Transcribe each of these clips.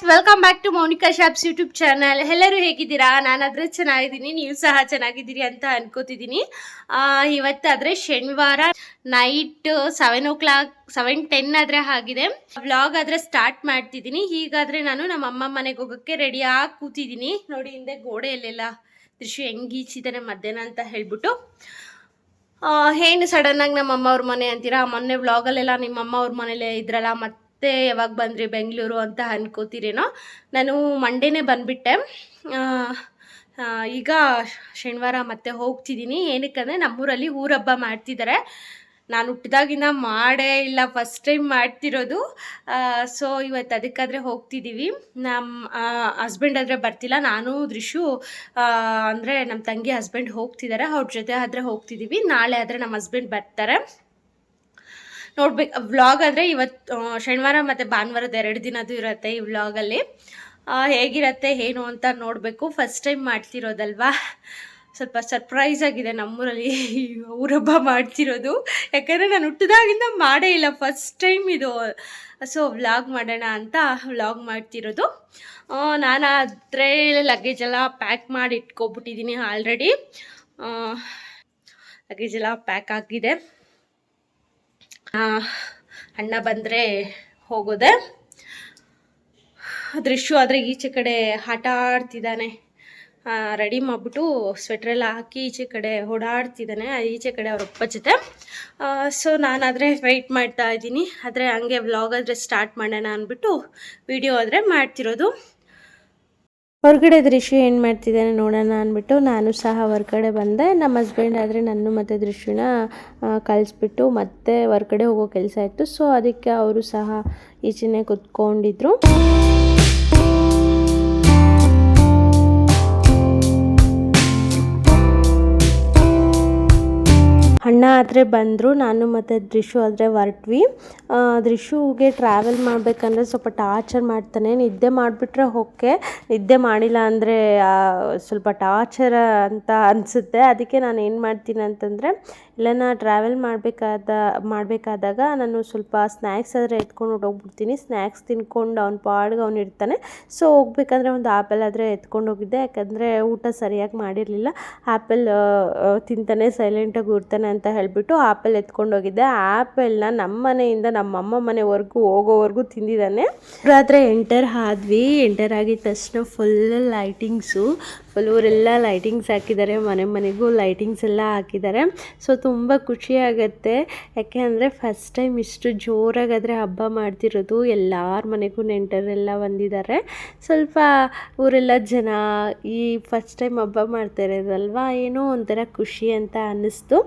Welcome back to Mounika shops YouTube channel. ಎಲ್ಲರೂ ಹೇಗಿದ್ದೀರಾ? ನಾನಾದರೆ ಚೆನ್ನಾಗಿದ್ದೀನಿ, ನೀವು ಸಹ ಚೆನ್ನಾಗಿದ್ದೀರಿ ಅಂತ ಅನ್ಕೋತಿದ್ದೀನಿ. ಇವತ್ತಾದರೆ ಶನಿವಾರ ನೈಟ್ 7:10 ಆದರೆ ಆಗಿದೆ. ವ್ಲಾಗ್ ಆದರೆ ಸ್ಟಾರ್ಟ್ ಮಾಡ್ತಿದ್ದೀನಿ. ಹೀಗಾದರೆ ನಾನು ನಮ್ಮ ಅಮ್ಮ ಮನೆಗೆ ಹೋಗೋಕ್ಕೆ ರೆಡಿಯಾಗಿ ಕೂತಿದ್ದೀನಿ. ನೋಡಿ ಹಿಂದೆ ಗೋಡೆಯಲ್ಲೆಲ್ಲ ದೃಶ್ಯ ಹೆಂಗೀಚಿದ್ದಾನೆ ಮಧ್ಯಾಹ್ನ ಅಂತ ಹೇಳ್ಬಿಟ್ಟು. ಏನು ಸಡನ್ನಾಗಿ ನಮ್ಮ ಅಮ್ಮ ಅವ್ರ ಮನೆ ಅಂತೀರಾ? ಮೊನ್ನೆ ವ್ಲಾಗಲ್ಲೆಲ್ಲ ನಿಮ್ಮ ಅಮ್ಮ ಅವ್ರ ಮನೇಲೇ ಇದ್ರಲ್ಲ, ಮತ್ತೆ ಯಾವಾಗ ಬಂದ್ರಿ ಬೆಂಗಳೂರು ಅಂತ ಅನ್ಕೋತೀರೇನೋ. ನಾನು ಮಂಡೇನೇ ಬಂದುಬಿಟ್ಟೆ. ಈಗ ಶನಿವಾರ ಮತ್ತೆ ಹೋಗ್ತಿದ್ದೀನಿ. ಏನಕ್ಕಂದರೆ ನಮ್ಮೂರಲ್ಲಿ ಊರಹಬ್ಬ ಮಾಡ್ತಿದ್ದಾರೆ. ನಾನು ಹುಟ್ಟಿದಾಗಿಂದ ಮಾಡೇ ಇಲ್ಲ, ಫಸ್ಟ್ ಟೈಮ್ ಮಾಡ್ತಿರೋದು. ಸೊ ಇವತ್ತು ಅದಕ್ಕಾದರೆ ಹೋಗ್ತಿದ್ದೀವಿ. ನಮ್ಮ ಹಸ್ಬೆಂಡ್ ಆದರೆ ಬರ್ತಿಲ್ಲ, ನಾನು ದೃಶ್ಯು ಅಂದರೆ ನಮ್ಮ ತಂಗಿ ಹಸ್ಬೆಂಡ್ ಹೋಗ್ತಿದ್ದಾರೆ. ಅವ್ರ ಜೊತೆ ಆದರೆ ಹೋಗ್ತಿದ್ದೀವಿ. ನಾಳೆ ಆದರೆ ನಮ್ಮ ಹಸ್ಬೆಂಡ್ ಬರ್ತಾರೆ. ನೋಡ್ಬೇಕು ವ್ಲಾಗ್ ಆದರೆ ಇವತ್ತು ಶನಿವಾರ ಮತ್ತು ಭಾನುವಾರದ 2 ದಿನದ್ದು ಇರುತ್ತೆ ಈ ವ್ಲಾಗಲ್ಲಿ. ಹೇಗಿರುತ್ತೆ ಏನು ಅಂತ ನೋಡಬೇಕು. ಫಸ್ಟ್ ಟೈಮ್ ಮಾಡ್ತಿರೋದಲ್ವಾ, ಸ್ವಲ್ಪ ಸರ್ಪ್ರೈಸ್ ಆಗಿದೆ ನಮ್ಮೂರಲ್ಲಿ ಊರಹಬ್ಬ ಮಾಡ್ತಿರೋದು. ಯಾಕಂದರೆ ನಾನು ಹುಟ್ಟಿದಾಗಿಂದ ಮಾಡೇ ಇಲ್ಲ, ಫಸ್ಟ್ ಟೈಮ್ ಇದು. ಸೊ ವ್ಲಾಗ್ ಮಾಡೋಣ ಅಂತ ವ್ಲಾಗ್ ಮಾಡ್ತಿರೋದು. ನಾನಾದರೆ ಲಗೇಜೆಲ್ಲ ಪ್ಯಾಕ್ ಮಾಡಿ ಇಟ್ಕೊಬಿಟ್ಟಿದ್ದೀನಿ ಆಲ್ರೆಡಿ. ಲಗೇಜೆಲ್ಲ ಪ್ಯಾಕ್ ಆಗಿದೆ. ಅಣ್ಣ ಬಂದರೆ ಹೋಗೋದೆ. ದೃಶ್ಯು ಆದರೆ ಈಚೆ ಕಡೆ ಆಟ ಆಡ್ತಿದ್ದಾನೆ. ರೆಡಿ ಮಾಡಿಬಿಟ್ಟು ಸ್ವೆಟ್ರೆಲ್ಲ ಹಾಕಿ ಈಚೆ ಕಡೆ ಓಡಾಡ್ತಿದ್ದಾನೆ, ಈಚೆ ಕಡೆ ಅವರಪ್ಪ ಜೊತೆ. ಸೊ ನಾನಾದರೆ ವೆಯ್ಟ್ ಮಾಡ್ತಾ ಇದ್ದೀನಿ. ಆದರೆ ಹಂಗೆ ವ್ಲಾಗ್ ಆದರೆ ಸ್ಟಾರ್ಟ್ ಮಾಡೋಣ ಅಂದ್ಬಿಟ್ಟು ವಿಡಿಯೋ ಆದರೆ ಮಾಡ್ತಿರೋದು. ಹೊರಗಡೆ ದೃಶ್ಯ ಏನು ಮಾಡ್ತಿದ್ದಾನೆ ನೋಡೋಣ ಅಂದ್ಬಿಟ್ಟು ನಾನು ಸಹ ಹೊರಗಡೆ ಬಂದೆ. ನಮ್ಮ ಹಸ್ಬೆಂಡ್ ಆದರೆ ನನ್ನ ಮತ್ತು ದೃಶ್ಯನ ಕಳಿಸ್ಬಿಟ್ಟು ಮತ್ತೆ ಹೊರಗಡೆ ಹೋಗೋ ಕೆಲಸ ಇತ್ತು. ಸೊ ಅದಕ್ಕೆ ಅವರು ಸಹ ಈಚೆನೇ ಕುತ್ಕೊಂಡಿದ್ರು. ಅಣ್ಣ ಆದರೆ ಬಂದರು, ನಾನು ಮತ್ತು ದೃಶ್ಯು ಆದರೆ ಹೊರಟ್ವಿ. ದೃಶ್ಯುಗೆ ಟ್ರಾವೆಲ್ ಮಾಡಬೇಕಂದ್ರೆ ಸ್ವಲ್ಪ ಟಾರ್ಚರ್ ಮಾಡ್ತಾನೆ. ನಿದ್ದೆ ಮಾಡಿಬಿಟ್ರೆ ಓಕೆ, ನಿದ್ದೆ ಮಾಡಿಲ್ಲ ಅಂದರೆ ಸ್ವಲ್ಪ ಟಾರ್ಚರ್ ಅಂತ ಅನಿಸುತ್ತೆ. ಅದಕ್ಕೆ ನಾನು ಏನು ಮಾಡ್ತೀನಿ ಅಂತಂದರೆ, ಇಲ್ಲೆಲ್ಲ ಟ್ರಾವೆಲ್ ಮಾಡಬೇಕಾದಾಗ ನಾನು ಸ್ವಲ್ಪ ಸ್ನ್ಯಾಕ್ಸ್ ಆದರೆ ಎತ್ಕೊಂಡು ಹೋಗ್ಬಿಡ್ತೀನಿ. ಸ್ನ್ಯಾಕ್ಸ್ ತಿನ್ಕೊಂಡು ಅವ್ನ ಪಾಡ್ಗೆ ಅವ್ನು ಇರ್ತಾನೆ. ಸೊ ಹೋಗ್ಬೇಕಂದ್ರೆ ಒಂದು ಆ್ಯಪಲ್ ಆದರೆ ಎತ್ಕೊಂಡು ಹೋಗಿದ್ದೆ, ಯಾಕಂದರೆ ಊಟ ಸರಿಯಾಗಿ ಮಾಡಿರಲಿಲ್ಲ. ಆ್ಯಪಲ್ ತಿಂತಾನೆ, ಸೈಲೆಂಟಾಗಿ ಇರ್ತಾನೆ ಅಂತ ಹೇಳಿಬಿಟ್ಟು ಆ್ಯಪಲ್ ಎತ್ಕೊಂಡು ಹೋಗಿದ್ದೆ. ಆ್ಯಪಲ್ನ ನಮ್ಮ ಮನೆಯಿಂದ ನಮ್ಮ ಅಮ್ಮ ಮನೆವರೆಗೂ ಹೋಗೋವರೆಗೂ ತಿಂದಿದ್ದಾನೆ. ರಾತ್ರಿ ಎಂಟರ್ ಆಗಿದ ತಕ್ಷಣ ಫುಲ್ ಲೈಟಿಂಗ್ಸು, ಫುಲ್ ಊರೆಲ್ಲ ಲೈಟಿಂಗ್ಸ್ ಹಾಕಿದ್ದಾರೆ, ಮನೆಗೂ ಲೈಟಿಂಗ್ಸ್ ಎಲ್ಲ ಹಾಕಿದ್ದಾರೆ. ಸೊ ತುಂಬ ಖುಷಿಯಾಗತ್ತೆ. ಯಾಕೆ ಅಂದರೆ ಫಸ್ಟ್ ಟೈಮ್ ಇಷ್ಟು ಜೋರಾಗಾದರೆ ಹಬ್ಬ ಮಾಡ್ತಿರೋದು. ಎಲ್ಲರ ಮನೆಗೂ ನೆಂಟರೆಲ್ಲ ಬಂದಿದ್ದಾರೆ. ಸ್ವಲ್ಪ ಊರೆಲ್ಲ ಜನ ಈ ಫಸ್ಟ್ ಟೈಮ್ ಹಬ್ಬ ಮಾಡ್ತಾ ಇರೋದಲ್ವಾ, ಏನೋ ಒಂಥರ ಖುಷಿ ಅಂತ ಅನ್ನಿಸ್ತು.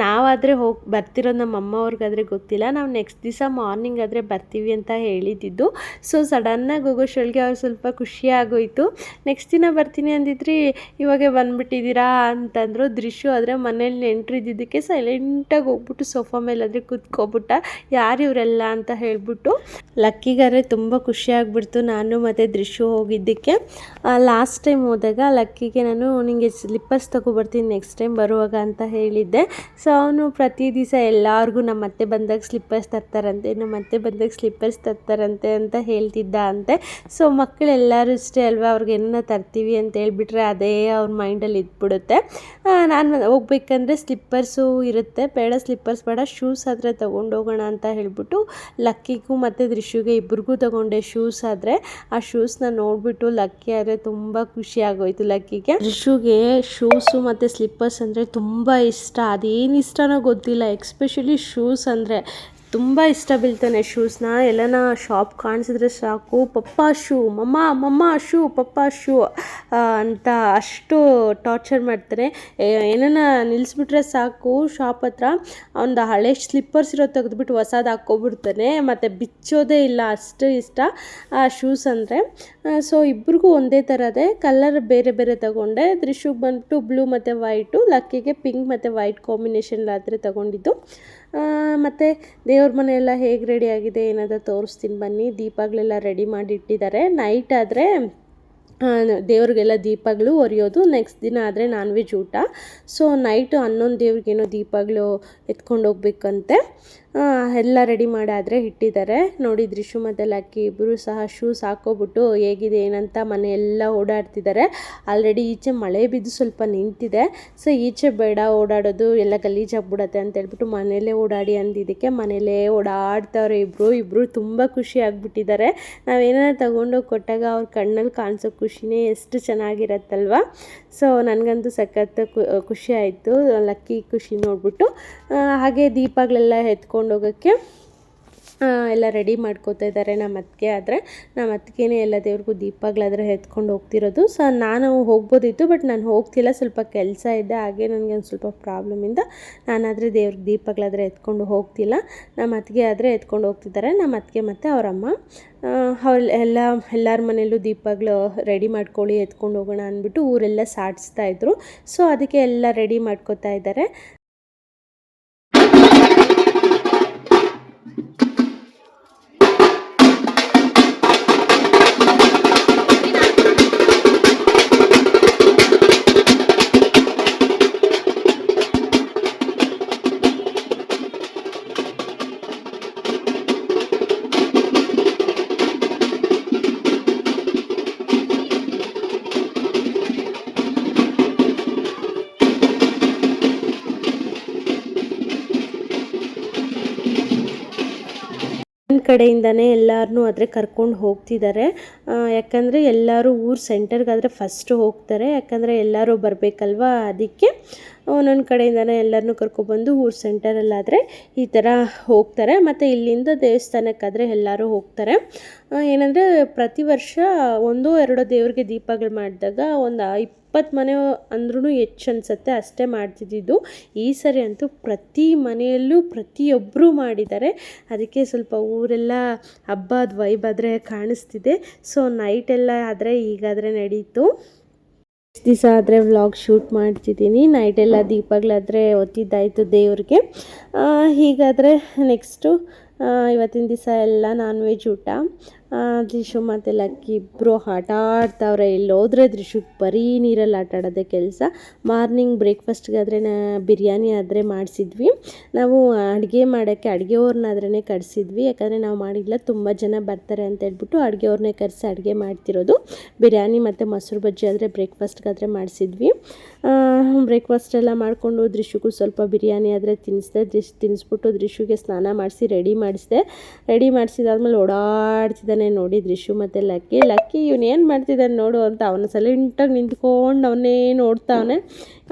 ನಾವಾದರೆ ಬರ್ತಿರೋದು ನಮ್ಮ ಅಮ್ಮ ಅವ್ರಿಗಾದರೆ ಗೊತ್ತಿಲ್ಲ. ನಾವು ನೆಕ್ಸ್ಟ್ ದಿವಸ ಮಾರ್ನಿಂಗ್ ಆದರೆ ಬರ್ತೀವಿ ಅಂತ ಹೇಳಿದ್ದು. ಸೊ ಸಡನ್ನಾಗಿ ಹೋಗೋಷ್ಟೊಳಗೆ ಅವ್ರು ಸ್ವಲ್ಪ ಖುಷಿ ಆಗೋಯಿತು. ನೆಕ್ಸ್ಟ್ ದಿನ ಬರ್ತೀನಿ ಅಂದಿದ್ರಿ, ಇವಾಗೆ ಬಂದುಬಿಟ್ಟಿದ್ದೀರಾ ಅಂತಂದರು. ದೃಶ್ಯು ಆದರೆ ಮನೇಲಿ ನೆಂಟ್ರಿದ್ದಕ್ಕೆ ಸೈಲೆಂಟಾಗಿ ಹೋಗ್ಬಿಟ್ಟು ಸೋಫಾ ಮೇಲಾದರೆ ಕೂತ್ಕೊಬಿಟ್ಟ. ಯಾರು ಇವರೆಲ್ಲ ಅಂತ ಹೇಳ್ಬಿಟ್ಟು. ಲಕ್ಕಿಗಾದ್ರೆ ತುಂಬ ಖುಷಿ ಆಗಿಬಿಡ್ತು ನಾನು ಮತ್ತು ದೃಶ್ಯು ಹೋಗಿದ್ದಕ್ಕೆ. ಲಾಸ್ಟ್ ಟೈಮ್ ಹೋದಾಗ ಲಕ್ಕಿಗೆ ನಾನು ನಿಮಗೆ ಸ್ಲಿಪ್ಪರ್ಸ್ ತೊಗೊಬರ್ತೀನಿ ನೆಕ್ಸ್ಟ್ ಟೈಮ್ ಬರುವಾಗ ಅಂತ ಹೇಳಿದ್ದೆ. ಸೊ ಅವನು ಪ್ರತಿ ದಿವಸ ಎಲ್ಲರಿಗೂ ನಮ್ಮ ಅತ್ತೆ ಬಂದಾಗ ಸ್ಲಿಪ್ಪರ್ಸ್ ತರ್ತಾರಂತೆ ಅಂತ ಹೇಳ್ತಿದ್ದ ಅಂತೆ. ಸೊ ಮಕ್ಕಳೆಲ್ಲರೂ ಇಷ್ಟೇ ಅಲ್ವಾ, ಅವ್ರಿಗೆ ಏನನ್ನ ತರ್ತೀವಿ ಅಂತ ಹೇಳ್ಬಿಟ್ರೆ ಅದೇ ಅವ್ರ ಮೈಂಡಲ್ಲಿ ಇದ್ಬಿಡುತ್ತೆ. ನಾನು ಹೋಗ್ಬೇಕಂದ್ರೆ ಸ್ಲಿಪ್ಪರ್ಸು ಇರುತ್ತೆ, ಬೇಡ ಸ್ಲಿಪ್ಪರ್ಸ್ ಬೇಡ, ಶೂಸ್ ಆದರೆ ತೊಗೊಂಡೋಗೋಣ ಅಂತ ಹೇಳ್ಬಿಟ್ಟು ಲಕ್ಕಿಗೂ ಮತ್ತು ದೃಶ್ಯುಗೆ ಇಬ್ರಿಗೂ ತೊಗೊಂಡೆ ಶೂಸ್. ಆದರೆ ಆ ಶೂಸ್ನ ನೋಡಿಬಿಟ್ಟು ಲಕ್ಕಿ ಆದರೆ ತುಂಬ ಖುಷಿ ಆಗೋಯ್ತು. ಲಕ್ಕಿಗೆ ದೃಶ್ಯುಗೆ ಶೂಸು ಮತ್ತು ಸ್ಲಿಪ್ಪರ್ಸ್ ಅಂದರೆ ತುಂಬ ಇಷ್ಟ. ಅದೇನು ಇಷ್ಟನೋ ಗೊತ್ತಿಲ್ಲ, ಎಕ್ಸ್ಪೆಷಲಿ ಶೂಸ್ ಅಂದರೆ ತುಂಬ ಇಷ್ಟ ಬೀಳ್ತಾನೆ ಶೂಸ್ನ. ಎಲ್ಲನ ಶಾಪ್ ಕಾಣಿಸಿದ್ರೆ ಸಾಕು, ಪಪ್ಪ ಶೂ, ಮಮ್ಮ ಶೂ, ಪಪ್ಪ ಶೂ ಅಂತ ಅಷ್ಟು ಟಾರ್ಚರ್ ಮಾಡ್ತಾನೆ. ಏನನ್ನ ನಿಲ್ಲಿಸ್ಬಿಟ್ರೆ ಸಾಕು ಶಾಪ್ ಹತ್ರ, ಒಂದು ಹಳೆ ಸ್ಲಿಪ್ಪರ್ಸ್ ಇರೋ ತೆಗೆದುಬಿಟ್ಟು ಹೊಸದು ಹಾಕ್ಕೊಬಿಡ್ತಾನೆ, ಮತ್ತು ಬಿಚ್ಚೋದೇ ಇಲ್ಲ, ಅಷ್ಟು ಇಷ್ಟ ಆ ಶೂಸ್ ಅಂದರೆ. ಸೊ ಇಬ್ರಿಗೂ ಒಂದೇ ಥರದೇ ಕಲರ್ ಬೇರೆ ಬೇರೆ ತಗೊಂಡೆ. ತ್ರಿಷುಗೆ ಬಂದ್ಬಿಟ್ಟು ಬ್ಲೂ ಮತ್ತು ವೈಟು, ಲಕ್ಕಿಗೆ ಪಿಂಕ್ ಮತ್ತು ವೈಟ್ ಕಾಂಬಿನೇಷನ್ ಆದರೆ ತಗೊಂಡಿದ್ದು. ಮತ್ತು ದೇವ್ರ ಮನೆಯೆಲ್ಲ ಹೇಗೆ ರೆಡಿ ಆಗಿದೆ ಏನಾದರೂ ತೋರಿಸ್ತೀನಿ ಬನ್ನಿ. ದೀಪಗಳೆಲ್ಲ ರೆಡಿ ಮಾಡಿ ಇಟ್ಟಿದ್ದಾರೆ. ನೈಟ್ ಆದರೆ ದೇವ್ರಿಗೆಲ್ಲ ದೀಪಗಳು ಒರೆಯೋದು, ನೆಕ್ಸ್ಟ್ ದಿನ ಆದರೆ ನಾನ್ ವೆಜ್ ಊಟ. ಸೊ ನೈಟು 11 ದೇವ್ರಿಗೇನೋ ದೀಪಗಳು ಎತ್ಕೊಂಡು ಹೋಗ್ಬೇಕಂತೆ. ಎಲ್ಲ ರೆಡಿ ಮಾಡಾದರೆ ಇಟ್ಟಿದ್ದಾರೆ ನೋಡಿ. ತ್ರಿಷು ಮತ್ತು ಲಕ್ಕಿ ಇಬ್ಬರು ಸಹ ಶೂಸ್ ಹಾಕೋಬಿಟ್ಟು ಹೇಗಿದೆ ಏನಂತ ಮನೆಯೆಲ್ಲ ಓಡಾಡ್ತಿದ್ದಾರೆ. ಆಲ್ರೆಡಿ ಈಚೆ ಮಳೆ ಬಿದ್ದು ಸ್ವಲ್ಪ ನಿಂತಿದೆ. ಸೊ ಈಚೆ ಬೇಡ ಓಡಾಡೋದು, ಎಲ್ಲ ಗಲೀಜಾಗ್ಬಿಡತ್ತೆ ಅಂತ ಹೇಳ್ಬಿಟ್ಟು ಮನೆಯಲ್ಲೇ ಓಡಾಡಿ ಅಂದಿದ್ದಕ್ಕೆ ಮನೆಯಲ್ಲೇ ಓಡಾಡ್ತವ್ರೆ ಇಬ್ಬರು ತುಂಬ ಖುಷಿ ಆಗಿಬಿಟ್ಟಿದ್ದಾರೆ. ನಾವೇನಾದ್ರು ತಗೊಂಡೋಗಿ ಕೊಟ್ಟಾಗ ಅವ್ರ ಕಣ್ಣಲ್ಲಿ ಕಾಣಿಸೋ ಖುಷಿನೇ ಎಷ್ಟು ಚೆನ್ನಾಗಿರತ್ತಲ್ವ. ಸೊ ನನಗಂತೂ ಸಖತ್ ಖುಷಿ ಆಯಿತು ಲಕ್ಕಿ ಖುಷಿ ನೋಡ್ಬಿಟ್ಟು. ಹಾಗೆ ದೀಪಗಳೆಲ್ಲ ಎತ್ಕೊಂಡು ಹೋಗೋಕ್ಕೆ ಎಲ್ಲ ರೆಡಿ ಮಾಡ್ಕೋತಾ ಇದ್ದಾರೆ. ನಮ್ಮ ಅತ್ತಿಗೆನೇ ಎಲ್ಲ ದೇವ್ರಿಗೂ ದೀಪಗಳಾದರೆ ಎತ್ಕೊಂಡು ಹೋಗ್ತಿರೋದು. ಸೊ ನಾನು ಹೋಗ್ಬೋದಿತ್ತು, ಬಟ್ ನಾನು ಹೋಗ್ತಿಲ್ಲ, ಸ್ವಲ್ಪ ಕೆಲಸ ಇದೆ. ಹಾಗೆ ನನಗೆ ಒಂದು ಸ್ವಲ್ಪ ಪ್ರಾಬ್ಲಮಿಂದ ನಾನಾದರೆ ದೇವ್ರಿಗೆ ದೀಪಗಳಾದರೆ ಎತ್ಕೊಂಡು ಹೋಗ್ತಿಲ್ಲ. ನಮ್ಮ ಅತ್ತಿಗೆ ಆದರೆ ಎತ್ಕೊಂಡು ಹೋಗ್ತಿದ್ದಾರೆ. ನಮ್ಮ ಅತ್ತಿಗೆ ಮತ್ತು ಅವರಮ್ಮ ಎಲ್ಲರ ಮನೆಯಲ್ಲೂ ದೀಪಗಳು ರೆಡಿ ಮಾಡ್ಕೊಳ್ಳಿ, ಎತ್ಕೊಂಡು ಹೋಗೋಣ ಅಂದ್ಬಿಟ್ಟು ಊರೆಲ್ಲ ಸಾಡಿಸ್ತಾಯಿದ್ರು. ಸೊ ಅದಕ್ಕೆ ಎಲ್ಲ ರೆಡಿ ಮಾಡ್ಕೋತಾ ಇದ್ದಾರೆ. ಕಡೆಯಿಂದನೇ ಎಲ್ಲರನ್ನೂ ಆದರೆ ಕರ್ಕೊಂಡು ಹೋಗ್ತಿದ್ದಾರೆ. ಯಾಕಂದರೆ ಎಲ್ಲರೂ ಊರು ಸೆಂಟರ್ಗಾದರೆ ಫಸ್ಟು ಹೋಗ್ತಾರೆ, ಯಾಕಂದರೆ ಎಲ್ಲರೂ ಬರಬೇಕಲ್ವ. ಅದಕ್ಕೆ ಒಂದೊಂದು ಕಡೆಯಿಂದನೇ ಎಲ್ಲರನ್ನೂ ಕರ್ಕೊಬಂದು ಊರು ಸೆಂಟರಲ್ಲಾದರೆ ಈ ಥರ ಹೋಗ್ತಾರೆ. ಮತ್ತು ಇಲ್ಲಿಂದ ದೇವಸ್ಥಾನಕ್ಕಾದರೆ ಎಲ್ಲರೂ ಹೋಗ್ತಾರೆ. ಏನಂದರೆ ಪ್ರತಿ ವರ್ಷ 1-2 ದೇವ್ರಿಗೆ ದೀಪಗಳು ಮಾಡಿದಾಗ ಒಂದು 20 ಮನೆ ಅಂದ್ರೂ ಹೆಚ್ಚು ಅನಿಸುತ್ತೆ, ಅಷ್ಟೇ ಮಾಡ್ತಿದ್ದಿದ್ದು. ಈ ಸರಿ ಅಂತೂ ಪ್ರತಿ ಮನೆಯಲ್ಲೂ ಪ್ರತಿಯೊಬ್ಬರೂ ಮಾಡಿದ್ದಾರೆ. ಅದಕ್ಕೆ ಸ್ವಲ್ಪ ಊರೆಲ್ಲ ಹಬ್ಬದ ವೈಬ್ ಆದರೆ ಕಾಣಿಸ್ತಿದೆ. ಸೊ ನೈಟೆಲ್ಲ ಆದರೆ ಈಗಾದರೆ ನಡೀತು. ದಿವಸ ಆದರೆ ವ್ಲಾಗ್ ಶೂಟ್ ಮಾಡ್ತಿದ್ದೀನಿ. ನೈಟೆಲ್ಲ ದೀಪಗಳಾದರೆ ಒತ್ತಿದ್ದಾಯಿತು ದೇವ್ರಿಗೆ. ಹೀಗಾದರೆ ನೆಕ್ಸ್ಟು ಇವತ್ತಿನ ದಿವಸ ಎಲ್ಲ ನಾನ್ ವೆಜ್ ಊಟ. ತ್ರಿಷು ಮತ್ತು ಲಕ್ಕಿ ಇಬ್ಬರು ಆಟ ಆಡ್ತಾವ್ರೆ. ಇಲ್ಲಿ ಹೋದ್ರೆ ತ್ರಿಷುಗೆ ಬರೀ ನೀರಲ್ಲಿ ಆಟ ಆಡೋದೇ ಕೆಲಸ. ಮಾರ್ನಿಂಗ್ ಬ್ರೇಕ್ಫಾಸ್ಟ್ಗಾದ್ರೆ ಬಿರಿಯಾನಿ ಆದರೆ ಮಾಡಿಸಿದ್ವಿ. ನಾವು ಅಡುಗೆ ಮಾಡೋಕ್ಕೆ ಅಡುಗೆಯವ್ರನ್ನಾದ್ರೇ ಕರೆಸಿದ್ವಿ, ಯಾಕಂದರೆ ನಾವು ಮಾಡಿಲ್ಲ, ತುಂಬ ಜನ ಬರ್ತಾರೆ ಅಂತ ಹೇಳ್ಬಿಟ್ಟು ಅಡುಗೆಯವ್ರನ್ನೇ ಕರೆಸಿ ಅಡುಗೆ ಮಾಡ್ತಿರೋದು. ಬಿರಿಯಾನಿ ಮತ್ತು ಮೊಸರು ಬಜ್ಜಿ ಆದರೆ ಬ್ರೇಕ್ಫಾಸ್ಟ್ಗಾದರೆ ಮಾಡಿಸಿದ್ವಿ. ಬ್ರೇಕ್ಫಾಸ್ಟ್ ಎಲ್ಲ ಮಾಡಿಕೊಂಡು ತ್ರಿಷುಗೂ ಸ್ವಲ್ಪ ಬಿರಿಯಾನಿ ಆದರೆ ತಿನ್ನಿಸ್ಬಿಟ್ಟು ತ್ರಿಷುಗೆ ಸ್ನಾನ ಮಾಡಿಸಿ ರೆಡಿ ಮಾಡಿಸಿದಾದ್ಮೇಲೆ ಓಡಾಡ್ತಿದ್ದಾನೆ ನೋಡಿ ತ್ರಿಷು ಮತ್ತು ಲಕ್ಕಿ ಇವನೇನು ಮಾಡ್ತಿದ್ದಾನೆ ನೋಡು ಅಂತ ಅವನ ಸೈಲೆಂಟಾಗಿ ನಿಂತ್ಕೊಂಡು ಅವನ್ನೇ ನೋಡ್ತಾವನೆ.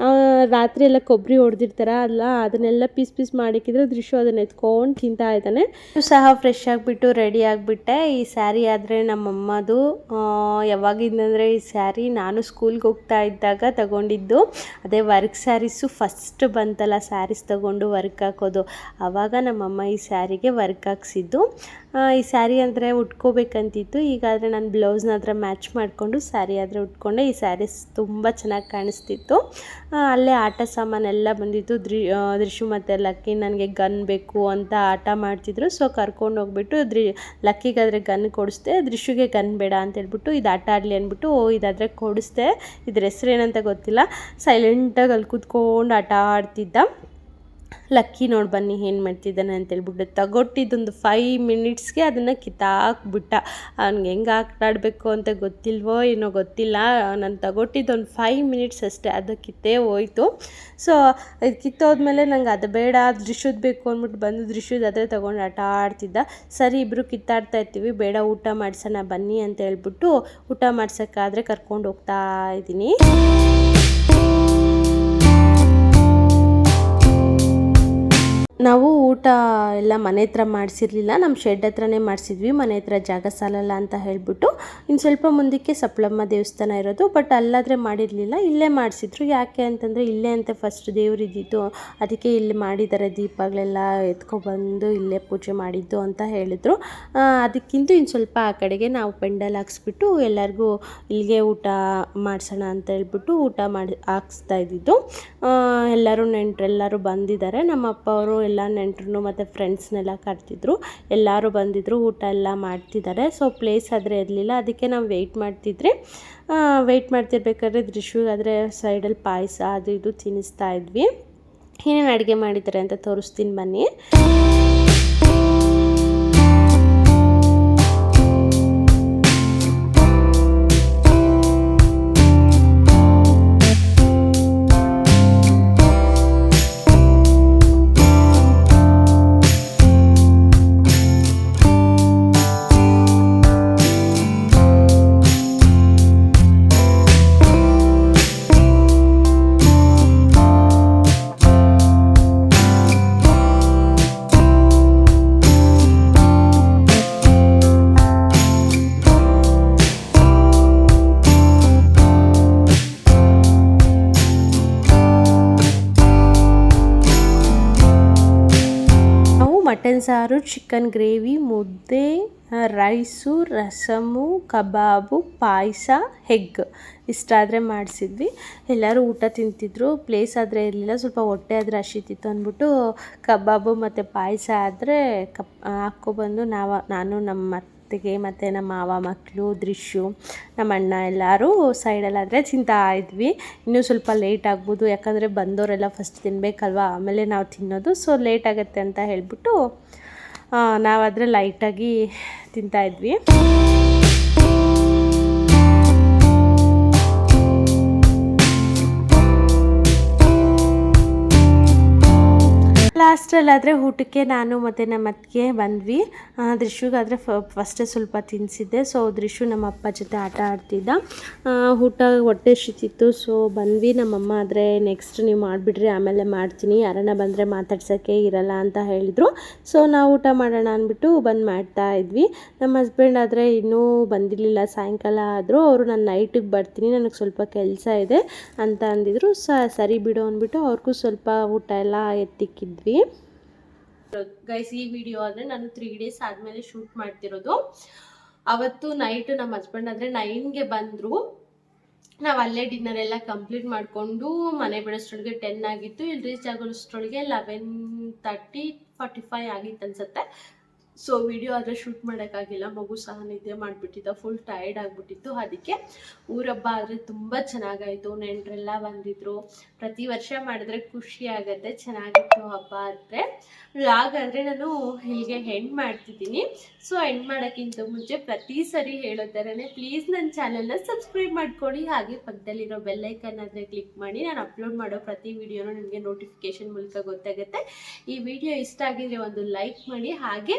ರಾತ್ರಿ ಎಲ್ಲ ಕೊಬ್ಬರಿ ಹೊಡೆದಿರ್ತಾರ ಅಲ್ಲ, ಅದನ್ನೆಲ್ಲ ಪೀಸ್ ಮಾಡಿಕ್ಕಿದ್ರೆ ತ್ರಿಷು ಅದನ್ನ ಎತ್ಕೊಂಡು ತಿಂತಾ ಇದ್ದಾನೆ. ಸಹ ಫ್ರೆಶ್ ಆಗಿಬಿಟ್ಟು ರೆಡಿ ಆಗಿಬಿಟ್ಟೆ. ಈ ಸ್ಯಾರಿ ಆದರೆ ನಮ್ಮಮ್ಮದು. ಯಾವಾಗಿಂದಂದರೆ ಈ ಸ್ಯಾರಿ ನಾನು ಸ್ಕೂಲ್ಗೆ ಹೋಗ್ತಾ ಇದ್ದಾಗ ತಗೊಂಡಿದ್ದು. ಅದೇ ವರ್ಕ್ ಸ್ಯಾರೀಸು ಫಸ್ಟ್ ಬಂತಲ್ಲ, ಸ್ಯಾರೀಸ್ ತಗೊಂಡು ವರ್ಕ್ ಹಾಕೋದು, ಆವಾಗ ನಮ್ಮಮ್ಮ ಈ ಸ್ಯಾರಿಗೆ ವರ್ಕ್ ಹಾಕ್ಸಿದ್ದು. ಈ ಸ್ಯಾರಿ ಅಂದರೆ ಉಟ್ಕೋಬೇಕಂತಿತ್ತು. ಈಗಾದರೆ ನಾನು ಬ್ಲೌಸ್ನ ಹತ್ರ ಮ್ಯಾಚ್ ಮಾಡಿಕೊಂಡು ಸ್ಯಾರಿ ಆದರೆ ಉಟ್ಕೊಂಡೆ. ಈ ಸ್ಯಾರೀಸ್ ತುಂಬ ಚೆನ್ನಾಗಿ ಕಾಣಿಸ್ತಿತ್ತು. ಅಲ್ಲೇ ಆಟ ಸಾಮಾನೆಲ್ಲ ಬಂದಿತ್ತು. ತ್ರಿಷು ಮತ್ತು ಲಕ್ಕಿ ನನಗೆ ಗನ್ ಬೇಕು ಅಂತ ಆಟ ಮಾಡ್ತಿದ್ರು. ಸೊ ಕರ್ಕೊಂಡು ಹೋಗ್ಬಿಟ್ಟು ಲಕ್ಕಿಗಾದರೆ ಗನ್ ಕೊಡಿಸ್ದೆ, ತ್ರಿಷುಗೆ ಗನ್ ಬೇಡ ಅಂತ ಹೇಳ್ಬಿಟ್ಟು ಇದು ಆಟ ಆಡಲಿ ಅಂದ್ಬಿಟ್ಟು ಇದಾದರೆ ಕೊಡಿಸ್ದೆ. ಇದ್ರ ಹೆಸ್ರು ಏನಂತ ಗೊತ್ತಿಲ್ಲ. ಸೈಲೆಂಟಾಗಿ ಅಲ್ಲಿ ಕೂತ್ಕೊಂಡು ಆಟ ಆಡ್ತಿದ್ದ. ಲಕ್ಕಿ ನೋಡಿ ಬನ್ನಿ ಏನು ಮಾಡ್ತಿದ್ದಾನೆ ಅಂತೇಳ್ಬಿಟ್ಟು ತಗೊಟ್ಟಿದ್ದೊಂದು 5 ಮಿನಿಟ್ಸ್ಗೆ ಅದನ್ನು ಕಿತ್ತಾಕ್ಬಿಟ್ಟ. ಅವ್ನಿಗೆ ಹೆಂಗೆ ಆಟಾಡಬೇಕು ಅಂತ ಗೊತ್ತಿಲ್ವೋ ಏನೋ ಗೊತ್ತಿಲ್ಲ. ನಾನು ತಗೊಟ್ಟಿದ್ದೊಂದು 5 ಮಿನಿಟ್ಸ್ ಅಷ್ಟೇ, ಅದು ಕಿತ್ತೇ ಹೋಯ್ತು. ಸೊ ಇದು ಕಿತ್ತೋದ್ಮೇಲೆ ನಂಗೆ ಅದು ಬೇಡ, ತ್ರಿಷುದ್ ಬೇಕು ಅಂದ್ಬಿಟ್ಟು ಬಂದು ತ್ರಿಷುದ್ ಅದೇ ತೊಗೊಂಡು ಆಟ ಆಡ್ತಿದ್ದ. ಸರಿ ಇಬ್ಬರು ಕಿತ್ತಾಡ್ತಾ ಇರ್ತೀವಿ, ಬೇಡ ಊಟ ಮಾಡ್ಸೋಣ ಬನ್ನಿ ಅಂತ ಹೇಳ್ಬಿಟ್ಟು ಊಟ ಮಾಡ್ಸೋಕ್ಕಾದರೆ ಕರ್ಕೊಂಡು ಹೋಗ್ತಾ ಇದ್ದೀನಿ. ನಾವು ಊಟ ಎಲ್ಲ ಮನೆ ಹತ್ರ ಮಾಡಿಸಿರಲಿಲ್ಲ, ನಮ್ಮ ಶೆಡ್ ಹತ್ರನೇ ಮಾಡಿಸಿದ್ವಿ. ಮನೆ ಹತ್ರ ಜಾಗ ಸಾಲಲ್ಲ ಅಂತ ಹೇಳಿಬಿಟ್ಟು ಇನ್ನು ಸ್ವಲ್ಪ ಮುಂದಕ್ಕೆ ಸಪ್ಲಮ್ಮ ದೇವಸ್ಥಾನ ಇರೋದು, ಬಟ್ ಅಲ್ಲಾದರೆ ಮಾಡಿರಲಿಲ್ಲ, ಇಲ್ಲೇ ಮಾಡಿಸಿದ್ರು. ಯಾಕೆ ಅಂತಂದರೆ ಇಲ್ಲೇ ಅಂತ ಫಸ್ಟ್ ದೇವ್ರು ಇದ್ದಿದ್ದು, ಅದಕ್ಕೆ ಇಲ್ಲಿ ಮಾಡಿದ್ದಾರೆ, ದೀಪಗಳೆಲ್ಲ ಎತ್ಕೊಬಂದು ಇಲ್ಲೇ ಪೂಜೆ ಮಾಡಿದ್ದು ಅಂತ ಹೇಳಿದರು. ಅದಕ್ಕಿಂತ ಇನ್ನು ಸ್ವಲ್ಪ ಆ ಕಡೆಗೆ ನಾವು ಪೆಂಡಲ್ ಹಾಕ್ಸ್ಬಿಟ್ಟು ಎಲ್ಲರಿಗೂ ಇಲ್ಲಿಗೆ ಊಟ ಮಾಡಿಸೋಣ ಅಂತ ಹೇಳ್ಬಿಟ್ಟು ಊಟ ಹಾಕ್ಸ್ತಾ ಇದ್ದಿದ್ದು. ಎಲ್ಲರೂ ನೆಂಟರೆಲ್ಲರೂ ಬಂದಿದ್ದಾರೆ. ನಮ್ಮ ಅಪ್ಪ ಅವರು ಎಲ್ಲ ನೆಂಟರು ಮತ್ತು ಫ್ರೆಂಡ್ಸ್ನೆಲ್ಲ ಕರೆದಿದ್ರು. ಎಲ್ಲರೂ ಬಂದಿದ್ದರು, ಊಟ ಎಲ್ಲ ಮಾಡ್ತಿದ್ದಾರೆ. ಸೊ ಪ್ಲೇಸ್ ಆದರೆ ಇರಲಿಲ್ಲ, ಅದಕ್ಕೆ ನಾವು ವೆಯ್ಟ್ ಮಾಡ್ತಿರ್ಬೇಕಾದ್ರೆ ದೃಶ್ಯಗಾದರೆ ಸೈಡಲ್ಲಿ ಪಾಯಸ ಅದು ಇದು ತಿನ್ನಿಸ್ತಾ ಇದ್ವಿ. ಏನೇನು ಅಡುಗೆ ಮಾಡಿದ್ದಾರೆ ಅಂತ ತೋರಿಸ್ತೀನಿ ಬನ್ನಿ. ಮಟನ್ ಸಾರು, ಚಿಕನ್ ಗ್ರೇವಿ, ಮುದ್ದೆ, ರೈಸು, ರಸಮು, ಕಬಾಬು, ಪಾಯಸ, ಎಗ್ ಇಷ್ಟಾದರೆ ಮಾಡಿಸಿದ್ವಿ. ಎಲ್ಲರೂ ಊಟ ತಿಂತಿದ್ರು. ಪ್ಲೇಸ್ ಆದರೆ ಇರಲಿಲ್ಲ, ಸ್ವಲ್ಪ ಹೊಟ್ಟೆ ಆದರೆ ಹಸಿತಿತ್ತು ಅಂದ್ಬಿಟ್ಟು ಕಬಾಬು ಮತ್ತು ಪಾಯಸ ಆದರೆ ಹಾಕ್ಕೊಬಂದು ನಾನು ನಮ್ಮ ಅತ್ತೆಗೆ ಮತ್ತು ನಮ್ಮ ಮಾವ ಮಕ್ಕಳು, ದೃಶ್ಯು, ನಮ್ಮ ಅಣ್ಣ ಎಲ್ಲರೂ ಸೈಡಲ್ಲಾದರೆ ತಿಂತಾ ಇದ್ವಿ. ಇನ್ನೂ ಸ್ವಲ್ಪ ಲೇಟ್ ಆಗ್ಬೋದು, ಯಾಕಂದರೆ ಬಂದವರೆಲ್ಲ ಫಸ್ಟ್ ತಿನ್ನಬೇಕಲ್ವ, ಆಮೇಲೆ ನಾವು ತಿನ್ನೋದು. ಸೊ ಲೇಟ್ ಆಗುತ್ತೆ ಅಂತ ಹೇಳ್ಬಿಟ್ಟು ನಾವಾದರೆ ಲೈಟಾಗಿ ತಿಂತಾಯಿದ್ವಿ. ಲಾಸ್ಟಲ್ಲಾದರೆ ಊಟಕ್ಕೆ ನಾನು ಮತ್ತು ನಮ್ಮ ಅತ್ತಿಗೆ ಬಂದ್ವಿ. ದೃಶ್ಯಗಾದರೆ ಫಸ್ಟೇ ಸ್ವಲ್ಪ ತಿನ್ನಿಸಿದ್ದೆ. ಸೊ ದೃಶ್ಯು ನಮ್ಮ ಅಪ್ಪ ಜೊತೆ ಆಟ ಆಡ್ತಿದ್ದ. ಊಟ ಹೊಟ್ಟೆ ಹಸಿತಿತ್ತು. ಸೊ ಬಂದ್ವಿ. ನಮ್ಮಮ್ಮ ಆದರೆ ನೆಕ್ಸ್ಟ್ ನೀವು ಮಾಡಿಬಿಡ್ರಿ, ಆಮೇಲೆ ಮಾಡ್ತೀನಿ, ಯಾರನ್ನ ಬಂದರೆ ಮಾತಾಡ್ಸೋಕ್ಕೆ ಇರಲ್ಲ ಅಂತ ಹೇಳಿದರು. ಸೊ ನಾವು ಊಟ ಮಾಡೋಣ ಅಂದ್ಬಿಟ್ಟು ಬಂದು ಮಾಡ್ತಾ ಇದ್ವಿ. ನಮ್ಮ ಹಸ್ಬೆಂಡ್ ಆದರೆ ಇನ್ನೂ ಬಂದಿರಲಿಲ್ಲ, ಸಾಯಂಕಾಲ ಆದರೂ. ಅವರು ನಾನು ನೈಟಿಗೆ ಬರ್ತೀನಿ, ನನಗೆ ಸ್ವಲ್ಪ ಕೆಲಸ ಇದೆ ಅಂತ ಅಂದಿದ್ರು. ಸರಿ ಬಿಡು ಅಂದ್ಬಿಟ್ಟು ಅವ್ರಿಗೂ ಸ್ವಲ್ಪ ಊಟ ಎಲ್ಲ ಎತ್ತಿಕ್ಕಿದ್ವಿ. ಗೈಸ್, ಈ ವಿಡಿಯೋ ಆದರೆ ನಾನು 3 days ಆದಮೇಲೆ ಶೂಟ್ ಮಾಡ್ತಿರೋದು. ಅವತ್ತು ನೈಟ್ ನಮ್ಮ ಹಸ್ಬೆಂಡ್ ಆದರೆ 9ಗೆ ಬಂದರು. ನಾವು ಅಲ್ಲೇ ಡಿನ್ನರ್ ಎಲ್ಲ ಕಂಪ್ಲೀಟ್ ಮಾಡಿಕೊಂಡು ಮನೆ ಬಿಡೋಷ್ಟರೊಳಗೆ 10 ಆಗಿತ್ತು. ಇಲ್ಲಿ ರೀಚ್ ಆಗೋಷ್ಟರೊಳಗೆ 11:30, 45 ಆಗಿತ್ತು ಅನ್ಸುತ್ತೆ. ಸೊ ವಿಡಿಯೋ ಆದರೆ ಶೂಟ್ ಮಾಡೋಕ್ಕಾಗಿಲ್ಲ, ಮಗು ಸಹ ನಿದ್ದೆ ಮಾಡಿಬಿಟ್ಟಿದ್ದ, ಫುಲ್ ಟಯರ್ಡ್ ಆಗಿಬಿಟ್ಟಿತ್ತು. ಅದಕ್ಕೆ ಊರಬ್ಬ ಆದರೆ ತುಂಬ ಚೆನ್ನಾಗಾಯಿತು, ನೆಂಟರೆಲ್ಲ ಬಂದಿದ್ದರು. ಪ್ರತಿ ವರ್ಷ ಮಾಡಿದ್ರೆ ಖುಷಿ ಆಗುತ್ತೆ, ಚೆನ್ನಾಗಿತ್ತು ಹಬ್ಬ ಆದರೆ. ವ್ಲಾಗ್ ಆದರೆ ನಾನು ಇಲ್ಲಿಗೆ ಎಂಡ್ ಮಾಡ್ತಿದ್ದೀನಿ. ಸೊ ಎಂಡ್ ಮಾಡೋಕ್ಕಿಂತ ಮುಂಚೆ ಪ್ರತಿ ಸರಿ ಹೇಳೋ ಥರನೇ ಪ್ಲೀಸ್ ನನ್ನ ಚಾನಲ್ನ ಸಬ್ಸ್ಕ್ರೈಬ್ ಮಾಡ್ಕೊಳ್ಳಿ, ಹಾಗೆ ಪಕ್ಕದಲ್ಲಿರೋ ಬೆಲ್ಲೈಕನ್ ಆದರೆ ಕ್ಲಿಕ್ ಮಾಡಿ. ನಾನು ಅಪ್ಲೋಡ್ ಮಾಡೋ ಪ್ರತಿ ವಿಡಿಯೋನೂ ನಿಮಗೆ ನೋಟಿಫಿಕೇಷನ್ ಮೂಲಕ ಗೊತ್ತಾಗುತ್ತೆ. ಈ ವಿಡಿಯೋ ಇಷ್ಟ ಆಗಿದ್ರೆ ಒಂದು ಲೈಕ್ ಮಾಡಿ, ಹಾಗೆ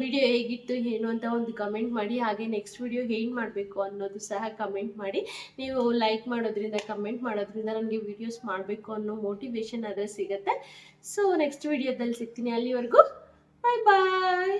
ವಿಡಿಯೋ ಹೇಗಿತ್ತು ಏನು ಅಂತ ಒಂದು ಕಮೆಂಟ್ ಮಾಡಿ. ಹಾಗೆ ನೆಕ್ಸ್ಟ್ ವಿಡಿಯೋ ಏನು ಮಾಡಬೇಕು ಅನ್ನೋದು ಸಹ ಕಮೆಂಟ್ ಮಾಡಿ. ನೀವು ಲೈಕ್ ಮಾಡೋದ್ರಿಂದ, ಕಮೆಂಟ್ ಮಾಡೋದ್ರಿಂದ ನನಗೆ ವಿಡಿಯೋಸ್ ಮಾಡಬೇಕು ಅನ್ನೋ ಮೋಟಿವೇಶನ್ ಆದರೆ ಸಿಗುತ್ತೆ. ಸೊ ನೆಕ್ಸ್ಟ್ ವಿಡಿಯೋದಲ್ಲಿ ಸಿಗ್ತೀನಿ. ಅಲ್ಲಿವರೆಗೂ ಬಾಯ್ ಬಾಯ್.